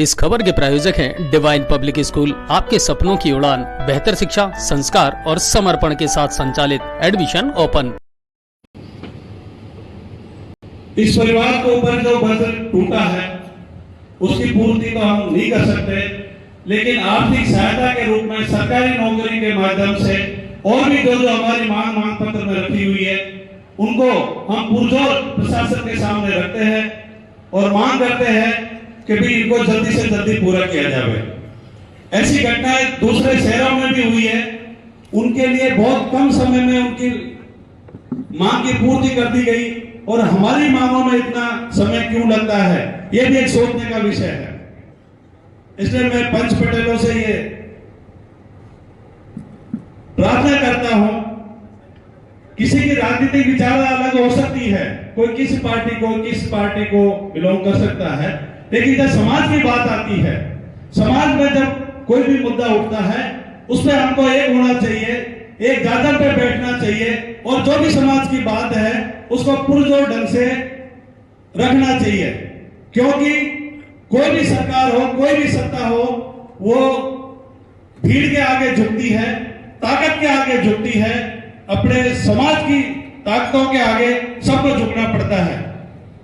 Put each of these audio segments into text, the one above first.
इस खबर के प्रायोजक हैं डिवाइन पब्लिक स्कूल, आपके सपनों की उड़ान, बेहतर शिक्षा, संस्कार और समर्पण के साथ संचालित। Admission open. इस परिवार के ऊपर जो बजट टूटा है उसकी पूर्ति तो हम नहीं कर सकते, लेकिन आर्थिक सहायता के रूप में सरकारी नौकरी के माध्यम से और भी जो हमारी मांग पत्र में रखी हुई है उनको हम पुरजोर प्रशासन के सामने रखते हैं और मांग करते हैं कि भी इनको जल्दी से जल्दी पूरा किया जाए। ऐसी घटनाएं दूसरे शहरों में भी हुई है, उनके लिए बहुत कम समय में उनकी मांग की पूर्ति कर दी गई और हमारी मांगों में इतना समय क्यों लगता है, यह भी एक सोचने का विषय है। इसलिए मैं पंच पटेलों से ये प्रार्थना करता हूं, किसी की राजनीतिक विचारधारा अलग हो सकती है, कोई किस पार्टी को बिलोंग कर सकता है, लेकिन जब समाज की बात आती है, समाज में जब कोई भी मुद्दा उठता है उस पर हमको एक होना चाहिए, एक गाजर पे बैठना चाहिए और जो भी समाज की बात है उसको पुरजोर ढंग से रखना चाहिए। क्योंकि कोई भी सरकार हो, कोई भी सत्ता हो, वो भीड़ के आगे झुकती है, ताकत के आगे झुकती है, अपने समाज की ताकतों के आगे सबको झुकना पड़ता है।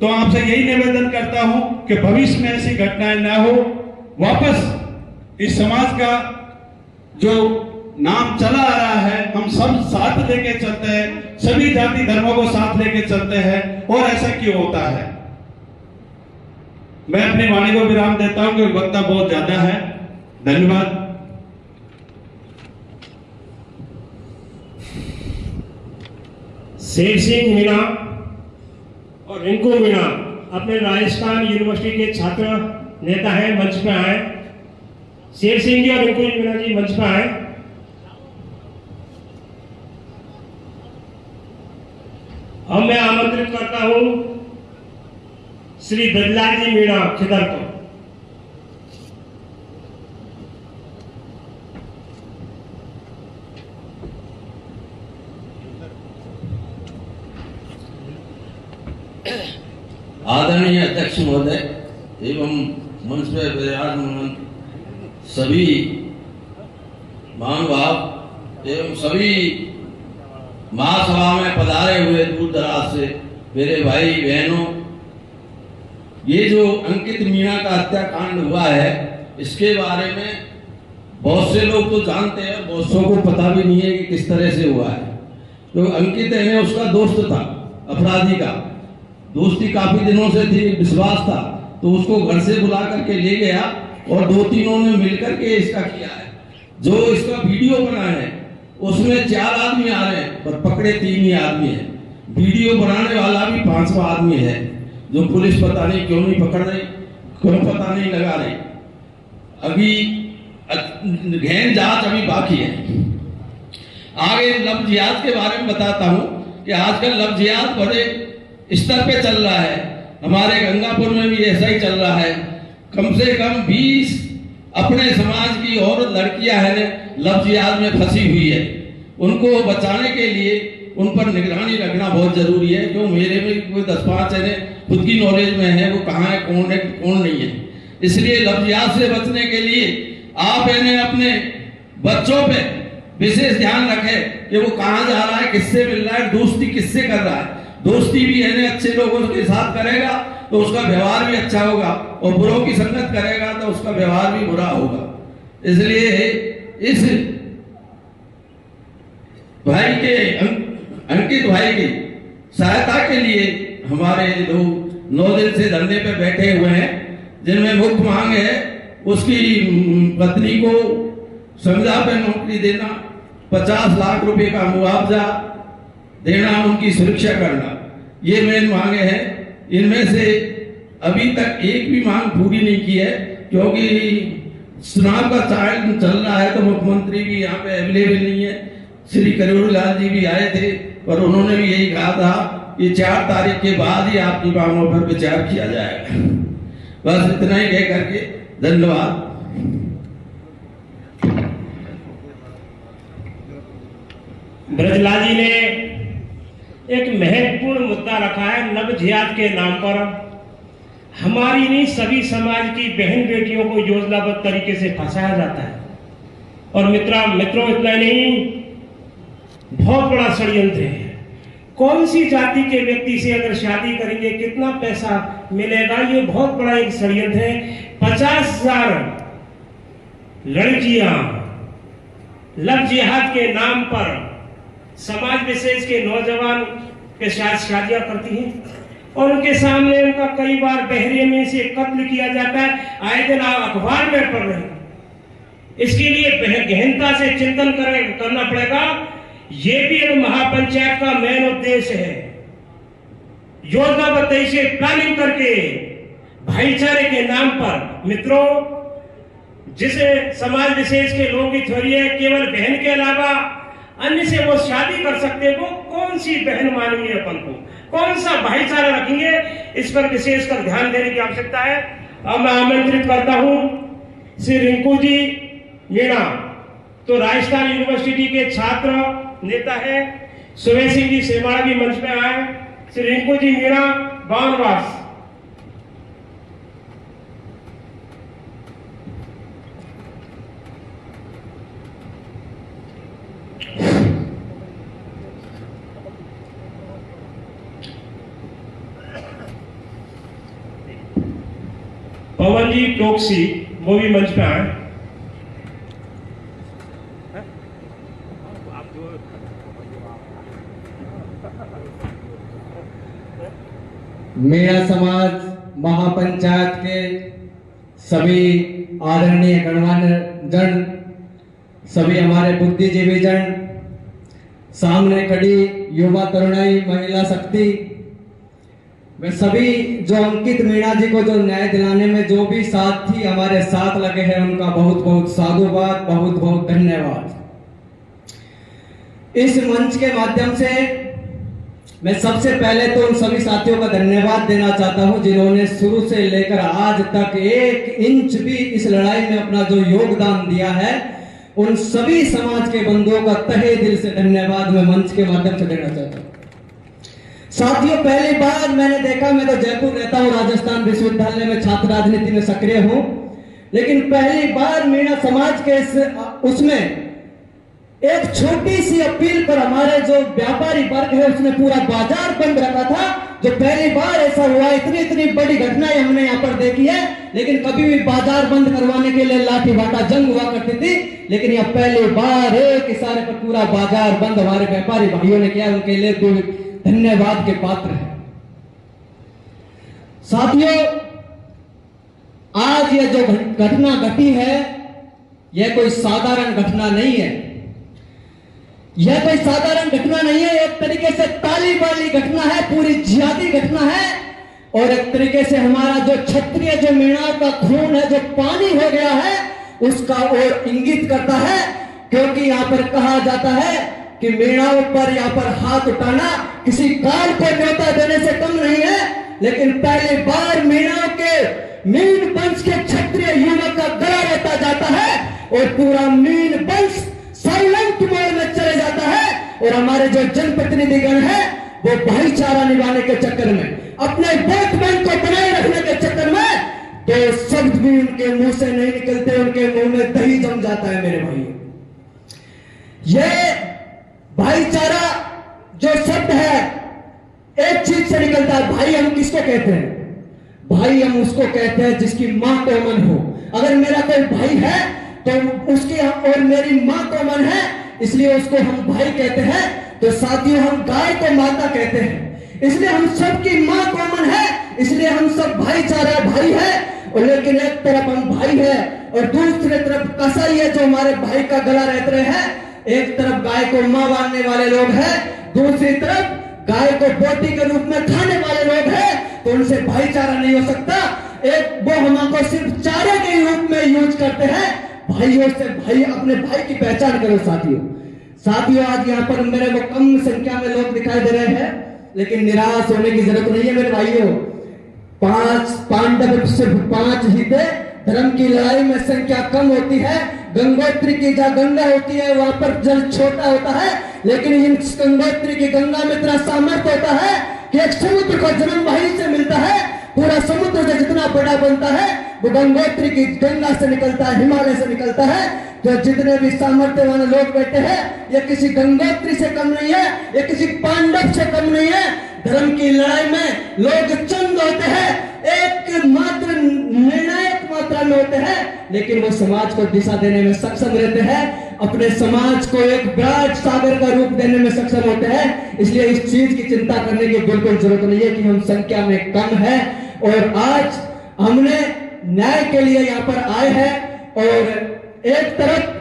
तो आपसे यही निवेदन करता हूं कि भविष्य में ऐसी घटनाएं ना हो, वापस इस समाज का जो नाम चला आ रहा है हम सब साथ लेके चलते हैं, सभी जाति धर्मों को साथ लेके चलते हैं और ऐसा क्यों होता है। मैं अपनी वाणी को विराम देता हूं क्योंकि वक्त बहुत ज्यादा है। धन्यवाद। शेर सिंह मीणा और रिंकू मीणा अपने राजस्थान यूनिवर्सिटी के छात्र नेता हैं, मंच पे आए। शेर सिंह जी और रिंकू मीणा जी मंच पे आए। अब मैं आमंत्रित करता हूं श्री ब्रजलाल जी मीणा खिदर को। आदरणीय अध्यक्ष महोदय एवं मंच पर विराजमान सभी महानुभाव एवं सभी महासभा में पधारे हुए दूर दराज से मेरे भाई बहनों, ये जो अंकित मीणा का हत्याकांड हुआ है इसके बारे में बहुत से लोग तो जानते हैं, बहुत सौ को पता भी नहीं है कि किस तरह से हुआ है। तो अंकित है उसका दोस्त था, अपराधी का दोस्ती काफी दिनों से थी, विश्वास था, तो उसको घर से बुला करके ले गया और दो तीनों ने मिलकर के इसका किया है। जो इसका वीडियो बना है उसमें 4 आदमी आ रहे हैं पर पकड़े 3 ही आदमी है। वीडियो बनाने वाला भी 5वां आदमी है, जो पुलिस पता नहीं क्यों नहीं पकड़ रही, क्यों पता नहीं लगा रही। अभी गहन जांच अभी बाकी है। आगे लव जिहाद के बारे में बताता हूं कि आजकल लव जिहाद बड़े स्तर पे चल रहा है। हमारे गंगापुर में भी ऐसा ही चल रहा है। कम से कम 20 अपने समाज की और लड़कियां हैं लव जिहाद में फंसी हुई है। उनको बचाने के लिए उन पर निगरानी रखना बहुत जरूरी है। क्यों मेरे में कोई 10-5 है खुद की नॉलेज में है, वो कहाँ है कौन नहीं है। इसलिए लव जिहाद से बचने के लिए आप अपने बच्चों पे विशेष ध्यान रखें कि वो कहाँ जा रहा है, किससे मिल रहा है, दोस्ती किससे कर रहा है। दोस्ती भी अच्छे लोगों के साथ करेगा तो उसका व्यवहार भी अच्छा होगा और बुरों की संगत करेगा तो उसका व्यवहार भी बुरा होगा। इसलिए इस भाई के अंकित भाई की सहायता के लिए हमारे लोग 9 दिन से धरने पे बैठे हुए हैं, जिनमें मुख्य मांग है उसकी पत्नी को संविदा पे नौकरी देना, 50 लाख रुपए का मुआवजा देना, उनकी सुरक्षा करना, ये मेन मांगे हैं। इनमें से अभी तक एक भी मांग पूरी नहीं की है, क्योंकि चुनाव का चाल चल रहा है तो मुख्यमंत्री भी यहाँ पे अवेलेबल नहीं है। श्री करोड़ीलाल जी भी आए थे पर उन्होंने भी यही कहा था कि 4 तारीख के बाद ही आपकी मांगों पर विचार किया जाएगा। बस इतना ही कह करके धन्यवाद। ब्रजलाल जी ने एक महत्वपूर्ण मुद्दा रखा है लव जिहाद के नाम पर। हमारी नहीं सभी समाज की बहन बेटियों को योजनाबद्ध तरीके से फंसाया जाता है। और मित्रों इतना नहीं, बहुत बड़ा षड्यंत्र है। कौन सी जाति के व्यक्ति से अगर शादी करेंगे कितना पैसा मिलेगा, ये बहुत बड़ा एक षड्यंत्र है। 50,000 लड़कियां लव जिहाद के नाम पर समाज विशेष के नौजवान के साथ शादियां करती हैं और उनके सामने उनका कई बार बहरे में से कत्ल किया जाता है। आए दिन आप अखबार में पढ़ रहे हैं। इसके लिए गहनता से चिंतन करना पड़ेगा। ये भी एक महापंचायत का मेन उद्देश्य है। योजनाबद्ध से प्लानिंग करके भाईचारे के नाम पर मित्रों, जिसे समाज विशेष के लोगों की थ्योरी है केवल बहन के अलावा अन्य से वो शादी कर सकते, वो कौन सी बहन मानेंगे अपन को, कौन सा भाईचारा रखेंगे, इस पर विशेषकर ध्यान देने की आवश्यकता है। अब मैं आमंत्रित करता हूं श्री रिंकू जी मीणा, तो राजस्थान यूनिवर्सिटी के छात्र नेता है। सुबह सिंह जी सेवाड़ा भी मंच में आए। श्री रिंकू जी मीणा, बावनवास। पवन जी टोक्सी, वो भी मंच पे आए। मेरा समाज महापंचायत के सभी आदरणीय गणमान्य जन, सभी हमारे बुद्धिजीवी जन, सामने खड़ी युवा तरुणाई महिला शक्ति, वे सभी जो अंकित मीणा जी को जो न्याय दिलाने में जो भी साथी हमारे साथ लगे हैं, उनका बहुत बहुत साधुवाद, बहुत बहुत धन्यवाद। इस मंच के माध्यम से मैं सबसे पहले तो उन सभी साथियों का धन्यवाद देना चाहता हूं जिन्होंने शुरू से लेकर आज तक 1 इंच भी इस लड़ाई में अपना जो योगदान दिया है, उन सभी समाज के बंधुओं का तहे दिल से धन्यवाद मैं मंच के माध्यम से देना चाहता हूं। साथियों, पहली बार मैंने देखा, मैं तो जयपुर रहता हूं, राजस्थान विश्वविद्यालय में छात्र राजनीति में सक्रिय हूं, लेकिन पहली बार मीणा समाज के उसमें एक छोटी सी अपील पर हमारे जो व्यापारी वर्ग है उसने पूरा बाजार बंद रखा था। जो पहली बार ऐसा हुआ, इतनी बड़ी घटनाएं हमने यहाँ पर देखी है, लेकिन कभी भी बाजार बंद करवाने के लिए लाठी बाटा जंग हुआ करती थी, लेकिन यह पहली बार एक इशारे पर पूरा बाजार बंद हमारे व्यापारी भाइयों ने किया। उनके लिए धन्यवाद के पात्र है। साथियों, आज यह जो घटना घटी है, यह कोई साधारण घटना नहीं है। यह कोई साधारण घटना नहीं है, एक तरीके से ताली वाली घटना है, पूरी जिहादी घटना है। और एक तरीके से हमारा जो क्षत्रिय, जो मीणा का खून है, जो पानी हो गया है, उसका और इंगित करता है। क्योंकि यहाँ पर कहा जाता है कि मीणाओं पर यहाँ पर हाथ उठाना किसी काल को न्योता देने से कम नहीं है। लेकिन पहली बार मीणाओं के मीन वंश के क्षत्रिय युवक का गला रहता जाता है और पूरा मीन वंश साइलेंट मोड में चले जाता है। और हमारे जो जनप्रतिनिधिगण है वो भाईचारा निभाने के चक्कर में, अपने वोट बैंक को बनाए रखने के चक्कर में दो शब्द भी उनके मुंह से नहीं निकलते, उनके मुंह में दही जम जाता है। मेरे भाइयों, ये भाईचारा जो शब्द है एक चीज से निकलता है। भाई हम किसको कहते हैं? भाई हम उसको कहते हैं जिसकी मां कॉमन हो। अगर मेरा कोई भाई है तो उसकी और मेरी मां कॉमन है, इसलिए उसको हम भाई कहते हैं। तो साथियों, हम गाय को माता कहते हैं, इसलिए हम सबकी मां कॉमन है, इसलिए हम सब भाईचारा भाई है। और लेकिन एक तरफ हम भाई है और दूसरी तरफ कसाई है जो हमारे भाई का गला रहते हैं। एक तरफ गाय को मां मानने वाले लोग हैं, दूसरी तरफ गाय को बोटी के रूप में खाने वाले लोग हैं। तो उनसे भाईचारा नहीं हो सकता। एक वो हमको सिर्फ चारे के रूप में यूज करते हैं। भाइयों से भाई, अपने भाई की पहचान करो। साथियों, आज यहाँ पर मेरे को कम संख्या में लोग दिखाई दे रहे हैं, लेकिन निराश होने की जरूरत नहीं है मेरे भाइयों। 5 पांडव सिर्फ 5 ही थे। धर्म की लड़ाई में संख्या कम होती है। गंगोत्री की जहाँ गंगा होती है वहां पर जल छोटा होता है, लेकिन इन गंगोत्री की गंगा में इतना सामर्थ्य होता है कि एक समुद्र को जन्म वहीं से मिलता है। पूरा समुद्र से जितना बड़ा बनता है वो गंगोत्री की गंगा से निकलता है, हिमालय से निकलता है। तो जितने भी सामर्थ्यवान लोग बैठे हैं ये किसी गंगोत्री से कम नहीं है, ये किसी पांडव से कम नहीं है। धर्म की लड़ाई में लोग चंद होते हैं, एक मात्र निर्णायक मात्रा में होते हैं, लेकिन वो समाज को दिशा देने में सक्षम रहते हैं, अपने समाज को एक विराट सागर का रूप देने में सक्षम होते हैं। इसलिए इस चीज की चिंता करने की बिल्कुल जरूरत नहीं है कि हम संख्या में कम है। और आज हमने न्याय के लिए यहाँ पर आए हैं और एक तरफ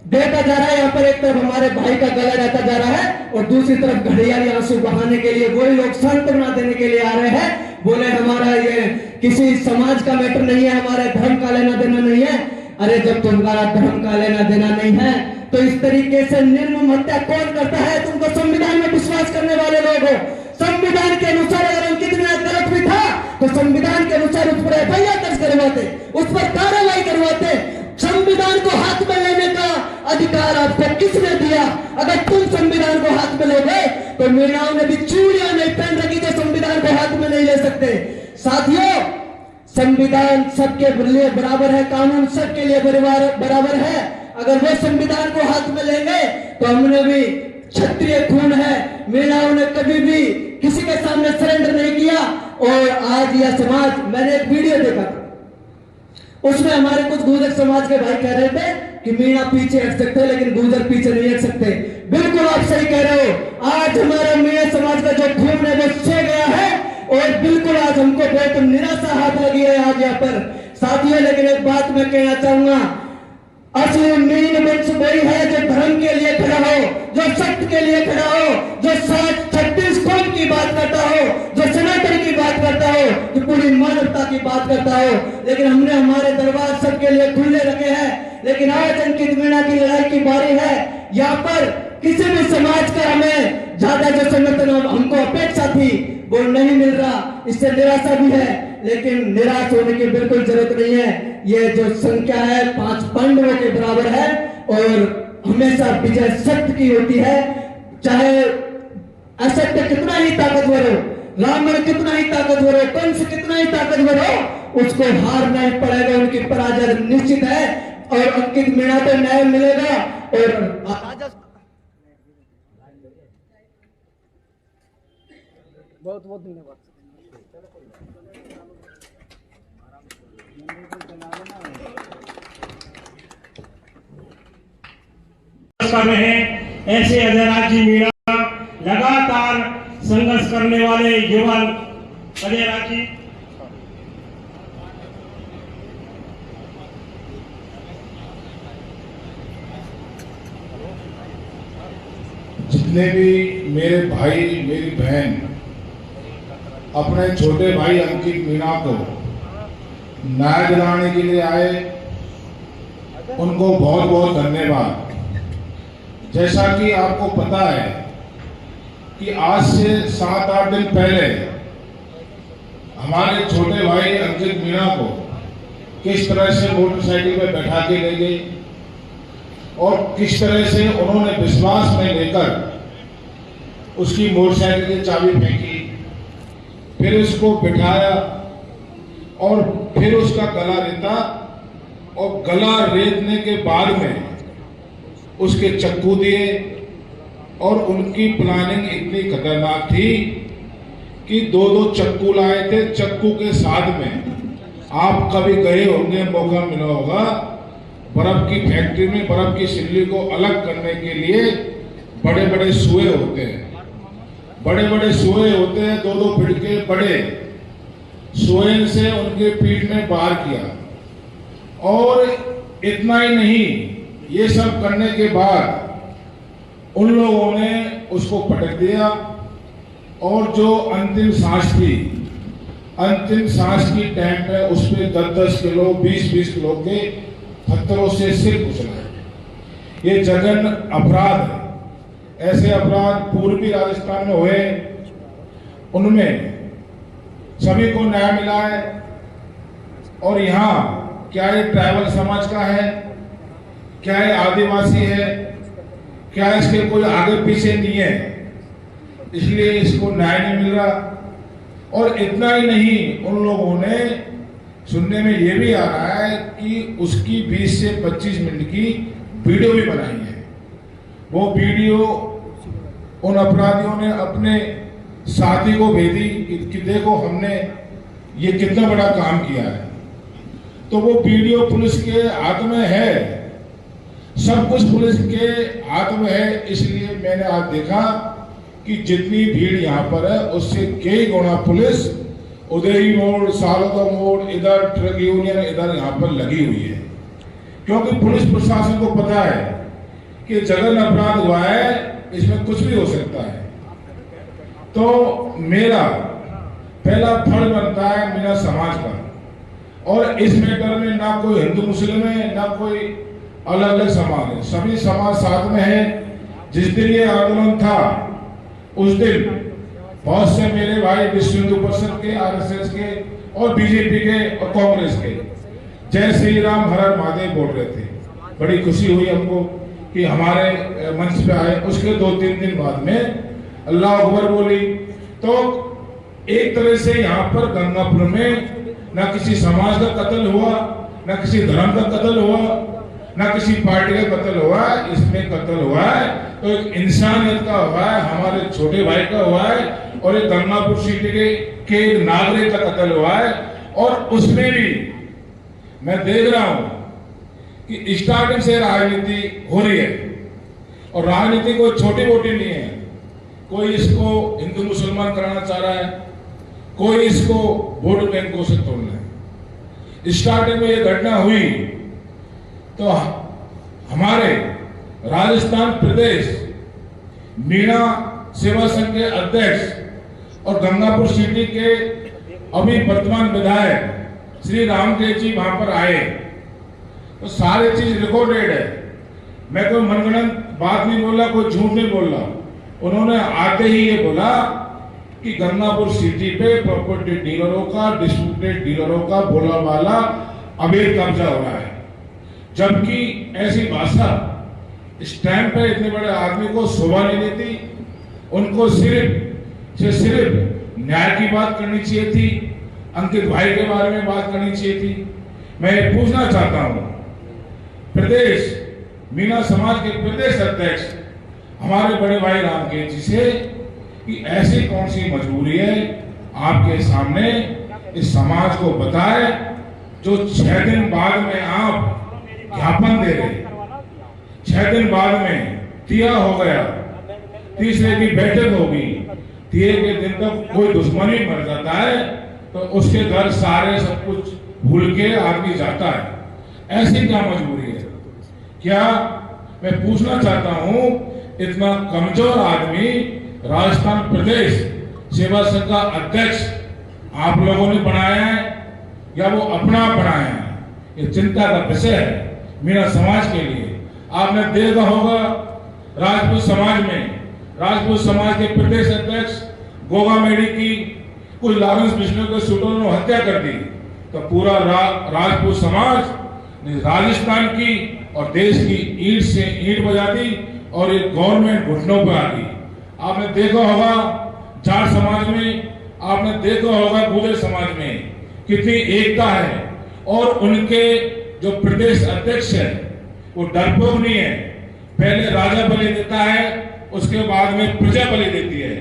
देखा जा रहा है, यहाँ पर एक तरफ हमारे भाई का गला रहता जा रहा है और दूसरी तरफ घड़ियाली आंसू बहाने के लिए वही लोग सांत्वना देने के लिए आ रहे हैं। बोले हमारा ये किसी समाज का मैटर नहीं है, हमारे धर्म का लेना देना नहीं है। अरे जब तुम्हारा धर्म का लेना देना नहीं है तो इस तरीके से निर्मम हत्या कौन करता है? तुमको संविधान में विश्वास करने वाले लोग हो। संविधान के अनुसार अगर अंकित मीणा गलत भी था तो संविधान के अनुसार उस पर एफआईआर दर्ज करवाते, उस पर कार्रवाई करवाते। संविधान को हाथ में लेने का अधिकार आपको किसने दिया? अगर तुम संविधान को हाथ में लोगे तो मीणाओं ने भी चूड़ियां नहीं पहन रखी जो संविधान को हाथ में नहीं ले सकते। साथियों, संविधान सबके लिए बराबर है, कानून सबके लिए बराबर है। अगर वो संविधान को हाथ में लेंगे तो हमने भी क्षत्रिय खून है, मीणाओं ने कभी भी किसी के सामने सरेंडर नहीं किया। और आज यह समाज, मैंने एक वीडियो देखा था, उसमें हमारे कुछ गुर्जर समाज के भाई कह रहे थे कि मीणा पीछे हट सकते हैं लेकिन गुर्जर पीछे नहीं हट सकते। बिल्कुल आप सही कह रहे हो। आज हमारा मीणा समाज का जो खून है वो सो गया है और बिल्कुल आज हमको बहुत निराशा हाथ लगी है आज यहाँ पर। साथियों, लेकिन एक बात मैं कहना चाहूंगा, असली मीन वंश वही है जो धर्म के लिए खड़ा हो, जो सत्य के लिए खड़ा हो, जो 36 कौम की बात करता हो, जो सनातन की बात करता हो, जो पूरी मानवता की बात करता हो। लेकिन हमने हमारे दरबार सबके लिए खुले रखे हैं। लेकिन आज अंकित मीणा की लड़ाई की बारी है। यहाँ पर किसी भी समाज का हमें ज्यादा जो समर्थन हमको अपेक्षा थी वो नहीं मिल रहा, इससे निराशा भी है। लेकिन निराश होने की बिल्कुल जरूरत नहीं है। ये जो संख्या है 5 पांडवों के बराबर है और हमेशा विजय सत्य की होती है। चाहे असत्य कितना ही ताकतवर हो, रावण कितना ही ताकतवर हो, कंस कितना ही ताकतवर हो, उसको हार नहीं पड़ेगा, उनकी पराजय निश्चित है। और अंकित मीणा को न्याय मिलेगा। और बहुत बहुत धन्यवाद। कर रहे हैं ऐसे अजयराज जी मीणा, लगातार संघर्ष करने वाले युवा अजयराज जी। जितने भी मेरे भाई मेरी बहन अपने छोटे भाई अंकित मीणा को न्याय दिलाने के लिए आए, उनको बहुत बहुत धन्यवाद। जैसा कि आपको पता है कि आज से 7-8 दिन पहले हमारे छोटे भाई अंकित मीणा को किस तरह से मोटरसाइकिल पे बैठा के ले गई और किस तरह से उन्होंने विश्वास में लेकर उसकी मोटरसाइकिल की चाबी फेंकी, फिर उसको बिठाया और फिर उसका गला रेता और गला रेतने के बाद में उसके चक्कू दिए। और उनकी प्लानिंग इतनी खतरनाक थी कि 2-2 चक्कू लाए थे। चक्कू के साथ में आप कभी गए होंगे, मौका मिला होगा, बर्फ की फैक्ट्री में बर्फ की सिल्ली को अलग करने के लिए बड़े बड़े सुए होते हैं, बड़े बड़े सुए होते हैं, 2-2 फीट के बड़े सुए से उनके पीठ में बार किया। और इतना ही नहीं, ये सब करने के बाद उन लोगों ने उसको पटक दिया और जो अंतिम सांस थी, अंतिम सांस की टाइम पे उस पर 10-10 किलो 20-20 किलो के पत्थरों से सिर कुचला। ये जघन अपराध है। ऐसे अपराध पूर्वी राजस्थान में हुए, उनमें सभी को न्याय मिला है। और यहाँ क्या ये ट्राइबल समाज का है, क्या ये आदिवासी है, क्या इसके कोई आगे पीछे नहीं है, इसलिए इसको न्याय नहीं मिल रहा। और इतना ही नहीं, उन लोगों ने सुनने में ये भी आ रहा है कि उसकी 20 से 25 मिनट की वीडियो भी बनाई है। वो वीडियो उन अपराधियों ने अपने साथी को भेजी कि देखो हमने ये कितना बड़ा काम किया है। तो वो वीडियो पुलिस के हाथ में है, सब कुछ पुलिस के हाथ में है। इसलिए मैंने आज देखा कि जितनी भीड़ यहाँ पर है उससे कई गुना पुलिस उदयी मोड़, सारदा मोड़, इधर ट्रक यूनियन इधर यहाँ पर लगी हुई है, क्योंकि पुलिस प्रशासन को पता है कि जघन्य अपराध हुआ है, इसमें कुछ भी हो सकता है। तो मेरा पहला फर्ज बनता है मीणा समाज का, और इस मैटर में ना कोई हिंदू मुस्लिम है, ना कोई अलग अलग समाज है, सभी समाज साथ में है। जिस दिन ये आंदोलन था उस दिन बहुत से मेरे भाई विश्व हिंदू परिषद के, आरएसएस के और बीजेपी के और कांग्रेस के जय श्री राम हर हर महादेव बोल रहे थे। बड़ी खुशी हुई हमको कि हमारे मंच पे आए। उसके 2-3 दिन बाद में अल्लाह अकबर बोली। तो एक तरह से यहाँ पर गंगापुर में ना किसी समाज का कत्ल हुआ, ना किसी धर्म का कत्ल हुआ, ना किसी पार्टी का कत्ल हुआ, इसमें कत्ल हुआ है तो एक इंसानियत का हुआ है, हमारे छोटे भाई का हुआ है, और एक गंगापुर सिटी के नागरिक का कत्ल हुआ है। और उसमें भी मैं देख रहा हूं कि स्टार्टिंग से राजनीति हो रही है, और राजनीति कोई छोटी मोटी नहीं है। कोई इसको हिंदू मुसलमान कराना चाह रहा है, कोई इसको वोट बैंकों से तोड़ना है। स्टार्टिंग में ये घटना हुई तो हमारे राजस्थान प्रदेश मीणा सेवा संघ के अध्यक्ष और गंगापुर सिटी के अभी वर्तमान विधायक श्री रामदेव जी वहां पर आए, तो सारी चीज रिकॉर्डेड है। मैं कोई मनगढ़ंत बात नहीं बोला, कोई झूठ नहीं बोला। उन्होंने आते ही ये बोला कि गंगापुर सिटी पे प्रॉपर्टी डीलरों का, डिस्ट्रीब्यूटेड डीलरों का बोला वाला अवैध कब्जा हो रहा है। जबकि ऐसी भाषा इस टाइम पे इतने बड़े आदमी को शोभा नहीं देती। उनको सिर्फ न्याय की बात करनी चाहिए थी, अंकित भाई के बारे में बात करनी चाहिए थी। मैं ये पूछना चाहता हूं प्रदेश मीणा समाज के प्रदेश अध्यक्ष हमारे बड़े भाई रामकेश जी से कि ऐसी कौन सी मजबूरी है आपके सामने इस समाज को बताए, जो 6 दिन बाद में आप ज्ञापन दे रहे, 6 दिन बाद में तिया हो गया, तीसरे की बैठक होगी, तिये के दिन तक कोई दुश्मनी मर जाता है तो उसके घर सारे सब कुछ भूल के आदमी जाता है। ऐसी क्या मजबूरी है? क्या मैं पूछना चाहता हूं, इतना कमजोर आदमी राजस्थान प्रदेश सेवा संघ का अध्यक्ष आप लोगों ने बनाया है या वो अपना बनाया है? ये चिंता का विषय है मीणा समाज के लिए। आपने देखा होगा राजपूत समाज के प्रदेश अध्यक्ष गोगा मेडी की कुछ लॉरेंस बिश्नोई के शूटरों ने हत्या कर दी, तो पूरा राजपूत समाज ने राजस्थान की और देश की ईंट से ईंट बजा दी और एक गवर्नमेंट घुटनों पर आ गई। आपने देखा होगा जाट समाज में, आपने देखा होगा गुर्जर समाज में कितनी एकता है, और उनके जो प्रदेश अध्यक्ष है वो डरपोक नहीं है। पहले राजा बलि देता है, उसके बाद में प्रजा बलि देती है।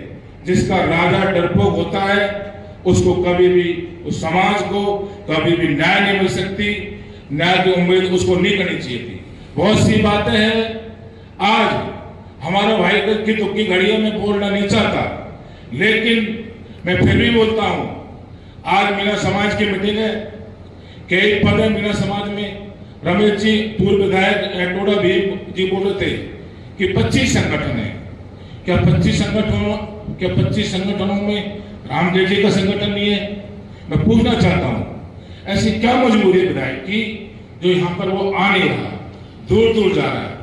जिसका राजा डरपोक होता है उसको कभी भी, उस समाज को कभी भी न्याय नहीं मिल सकती, न्याय की उम्मीद उसको नहीं करनी चाहिए थी। बहुत सी बातें हैं आज हमारे भाई की तुक्की घड़ियों में बोलना नहीं चाहता, लेकिन मैं फिर भी बोलता हूं। आज मीणा समाज की मीटिंग है, कई पद है मीणा समाज में। रमेश जी पूर्व विधायक एटोडा भी जी बोल रहे थे कि 25 संगठन है। क्या 25 संगठनों में रामदेव जी का संगठन नहीं है? मैं पूछना चाहता हूं ऐसी क्या मजबूरी है विधायक की जो यहाँ पर वो आ नहीं रहा, दूर दूर जा रहा है?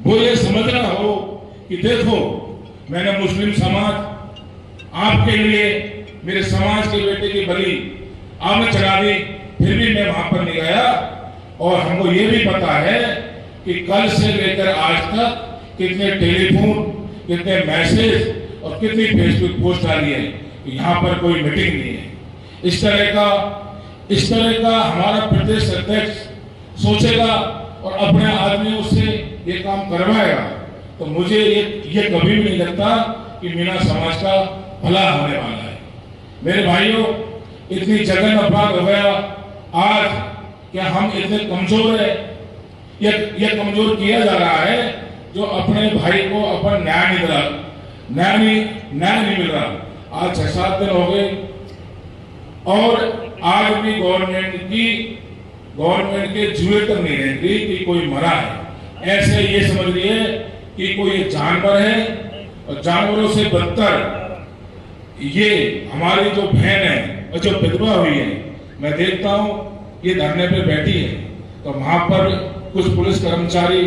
वो ये समझ रहा हो कि देखो मैंने मुस्लिम समाज आपके लिए, मेरे समाज के बेटे की बलि आपने चढ़ा दी, फिर भी मैं वहां पर नहीं गया। और हमको ये भी पता है कि कल से लेकर आज तक कितने टेलीफोन, कितने मैसेज और कितनी फेसबुक पोस्ट आ रही है। यहाँ पर कोई मीटिंग नहीं है। इस तरह का हमारा प्रदेश अध्यक्ष सोचेगा और अपने आदमियों से ये काम करवाएगा, तो मुझे ये कभी भी नहीं लगता कि मीणा समाज का भला होने वाला है। मेरे भाइयों, इतनी जघन्य अपराध हो गया आज, क्या हम इतने कमजोर है? ये कमजोर किया जा रहा है जो अपने भाई को अपन न्याय नहीं मिला, न्याय नहीं मिल रहा। आज 6-7 दिन हो गए और आज भी गवर्नमेंट के जुए तक नहीं रहती कि कोई मरा है। ऐसे ये समझ लिए कि कोई जानवर है, और जानवरों से बदतर ये हमारी जो बहन है और जो विधवा हुई है, मैं देखता हूं ये धरने पे बैठी है, तो वहां पर कुछ पुलिस कर्मचारी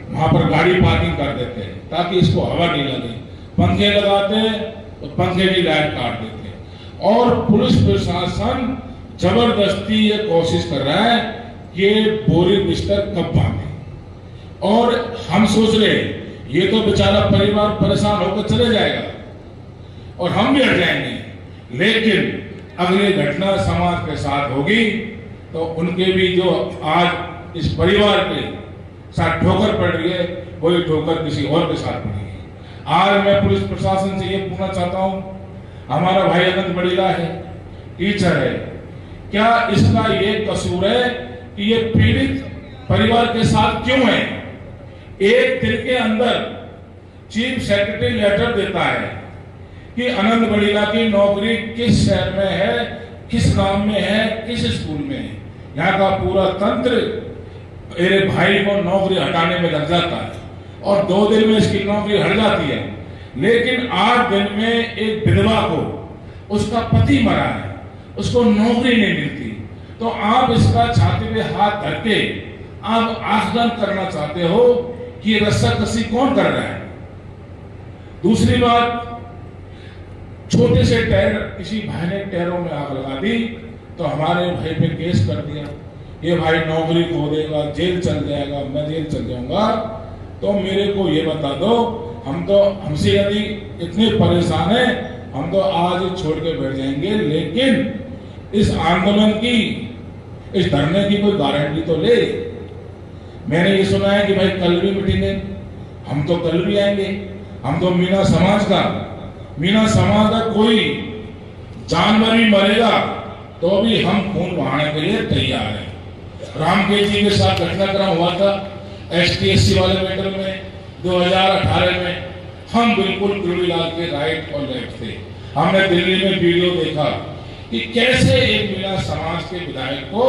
वहां पर गाड़ी पार्किंग कर देते हैं ताकि इसको हवा नहीं लगे, पंखे लगाते हैं तो पंखे की लाइट काट देते हैं, और पुलिस प्रशासन जबरदस्ती ये कोशिश कर रहा है कि बोरी बिस्तर कब बांधे। और हम सोच रहे ये तो बेचारा परिवार परेशान होकर चले जाएगा और हम भी हट जाएंगे, लेकिन अगली घटना समाज के साथ होगी तो उनके भी जो आज इस परिवार के साथ ठोकर पड़ रही है, वही ठोकर किसी और के साथ पड़ेगी। आज मैं पुलिस प्रशासन से ये पूछना चाहता हूं, हमारा भाई अनंत बड़ीला है, टीचर है, क्या इसका ये कसूर है कि ये पीड़ित परिवार के साथ क्यों है? एक दिन के अंदर चीफ सेक्रेटरी लेटर देता है कि अनंत बड़ीला की नौकरी किस शहर में है, किस गांव में है, किस स्कूल में है। यहाँ का पूरा तंत्र मेरे भाई को नौकरी हटाने में लग जाता है और 2 दिन में इसकी नौकरी हट जाती है, लेकिन 8 दिन में एक विधवा को उसका पति मरा है, उसको नौकरी नहीं मिलती, तो आप इसका छाती पे हाथ धर के आप आकलन करना चाहते हो कि ये रस्साकसी कौन कर रहा है? दूसरी बात, छोटे से टायर, किसी भाई ने टायरों में आग लगा दी तो हमारे भाई पे केस कर दिया, ये भाई नौकरी खो देगा, जेल चल जाएगा, मैं जेल चल जाऊंगा। तो मेरे को ये बता दो, हमसे यदि इतने परेशान है, हम तो आज ही छोड़ के बैठ जाएंगे, लेकिन इस आंदोलन की, इस धरने की कोई गारंटी तो ले। मैंने ये सुना है कि भाई कल भी मीटिंग है, हम तो कल भी आएंगे। हम तो मीणा समाज का कोई जानवर भी मरेगा तो भी हम खून बहाने के लिए तैयार हैं। रामकेश जी के साथ घटनाक्रम हुआ था ST/SC वाले मैटर में 2018 में, हम बिल्कुल किरोड़ीलाल के राइट और लेफ्ट थे। हमने दिल्ली में वीडियो देखा कि कैसे एक मीणा समाज के विधायक को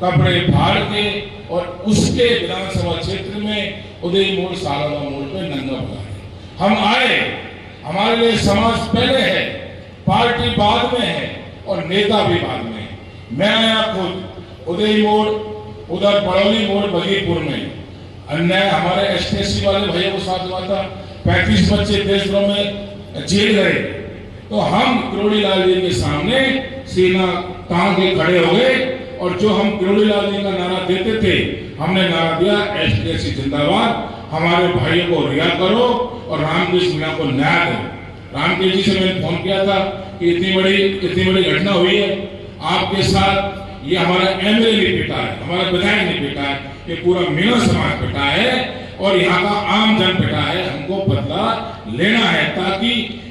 कपड़े फाड़ के और उसके विधानसभा क्षेत्र में उदय मोड़, सालादा मोड़ पे नंगा बुलाए। हम आए, हमारे लिए समाज पहले है, पार्टी बाद में है और नेता भी बाद में है। मैं आया खुद उदय मोड़, उधर बड़ौली मोड़ बगीपुर में, अन्याय हमारे ST/SC वाले भैया को साथ हुआ था, 35 बच्चे देशभर में जेल गए, तो हम किरोड़ीलाल जी के सामने सीना तान के खड़े हो गए और जो हम किरोड़ीलाल जी का नारा देते थे, हमने नारा दिया ST/SC जिंदाबाद, हमारे भाइयों को रिहा करो और रामकेश मीणा को न्याय दो। रामकेश जी से मैंने फोन किया था कि इतनी बड़ी घटना हुई है, आपके साथ ये हमारा MLA नहीं पिटा है, हमारा विधायक नहीं पिटा है, ये पूरा मीणा समाज पिटा है और यहाँ का आम जन पिटा है, हमको बदला लेना है ताकि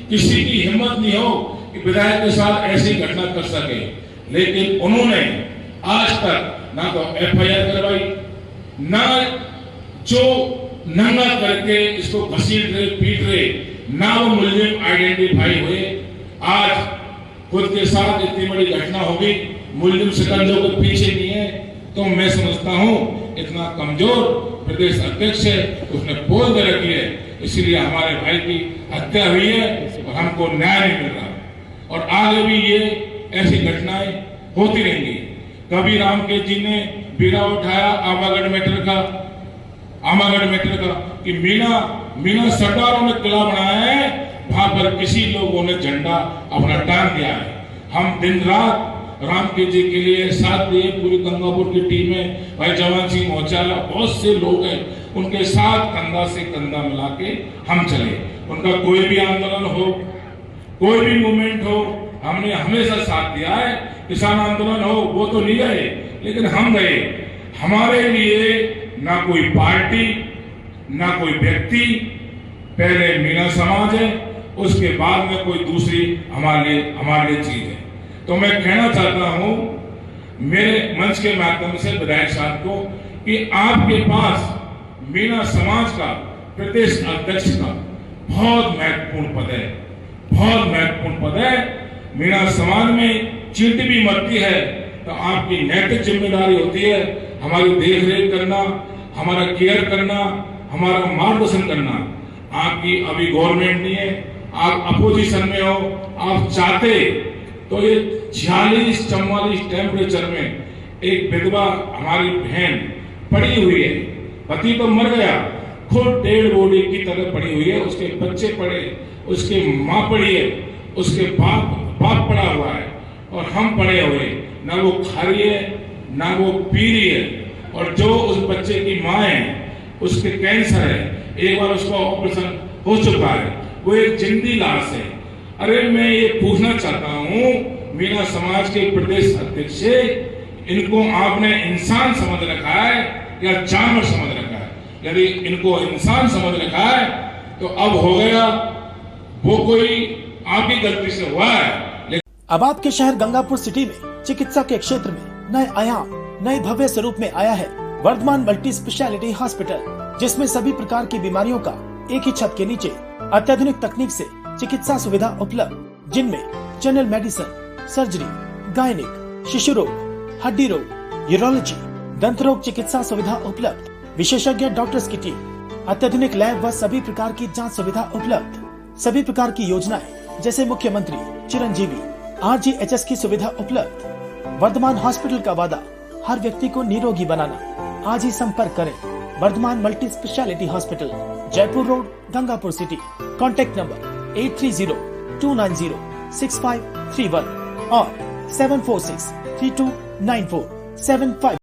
किसी की हिम्मत नहीं हो कि विधायक के साथ ऐसी घटना कर सके। लेकिन उन्होंने आज तक ना तो FIR करवाई, ना जो नंगा करके इसको घसीट रहे, पीट रहे, ना वो मुलजिम आइडेंटिफाई हुए। आज खुद के साथ इतनी बड़ी घटना होगी, मुलजिम शिकंजों के पीछे नहीं है, तो मैं समझता हूं इतना कमजोर प्रदेश अध्यक्ष है, उसने पोल दे रखी है, इसलिए हमारे भाई की हत्या हुई है और हमको न्याय नहीं मिल रहा और आगे भी ये ऐसी घटनाएं होती रहेंगी। कभी रामकेश जी ने बीड़ा उठाया आमागढ़ मैटर का कि मीणा सरदारों ने किला बनाया है, वहां पर किसी लोगों ने झंडा अपना टांग दिया है। हम दिन रात रामकेश जी के लिए साथ दिए, पूरी गंगापुर की टीम में भाई जवान सिंह मौचाला, बहुत से लोग हैं, उनके साथ कंधा से कंधा मिला के हम चले। उनका कोई भी आंदोलन हो, कोई भी मूवमेंट हो, हमने हमेशा साथ दिया है। किसान आंदोलन हो वो तो नहीं गए, लेकिन हम गए। हमारे लिए ना कोई पार्टी ना कोई व्यक्ति, पहले मीणा समाज है, उसके बाद में कोई दूसरी हमारे लिए चीज है। तो मैं कहना चाहता हूं मेरे मंच के माध्यम से विधायक साहब को कि आपके पास मीणा समाज का प्रदेश अध्यक्ष का बहुत महत्वपूर्ण पद है, बहुत महत्वपूर्ण पद है। मीणा समाज में चींटी भी मरती है तो आपकी नैतिक जिम्मेदारी होती है हमारी देखरेख करना, हमारा केयर करना, हमारा मार्गदर्शन करना। आपकी अभी गवर्नमेंट नहीं है, आप अपोजिशन में हो, आप चाहते तो ये 46-44 टेम्परेचर में एक विधवा हमारी बहन पड़ी हुई है, पति तो मर गया, खुद डेड बॉडी की तरह पड़ी हुई है, उसके बच्चे पड़े, उसकी माँ पड़ी है, उसके बाप पड़ा हुआ है और हम पड़े हुए, ना वो खा रही है ना वो पी रही है। और जो उस बच्चे की माँ है उसके कैंसर है, एक बार उसका ऑपरेशन हो चुका है, वो एक जिंदी लाश है। अरे मैं ये पूछना चाहता हूँ मीणा समाज के प्रदेश अध्यक्ष से, इनको आपने इंसान समझ रखा है या जानवर समझ रखा है? यदि इनको इंसान समझ रखा है तो अब हो गया, वो कोई आपकी गलती से हुआ है। अब आपके शहर गंगापुर सिटी में चिकित्सा के क्षेत्र में नए आयाम, नए भव्य स्वरूप में आया है वर्धमान मल्टी स्पेशलिटी हॉस्पिटल, जिसमें सभी प्रकार की बीमारियों का एक ही छत के नीचे अत्याधुनिक तकनीक से चिकित्सा सुविधा उपलब्ध, जिनमें जनरल मेडिसिन, सर्जरी, गायनिक, शिशु रोग, हड्डी रोग, यूरोलॉजी, दंत रोग चिकित्सा सुविधा उपलब्ध, विशेषज्ञ डॉक्टर्स की टीम, अत्याधुनिक लैब व सभी प्रकार की जांच सुविधा उपलब्ध, सभी प्रकार की योजनाएं जैसे मुख्यमंत्री चिरंजीवी RGHS की सुविधा उपलब्ध। वर्धमान हॉस्पिटल का वादा हर व्यक्ति को निरोगी बनाना। आज ही संपर्क करें Vardhman multi speciality hospital, Jaipur road, Gangapur city. Contact number 8302906531 और 746329475।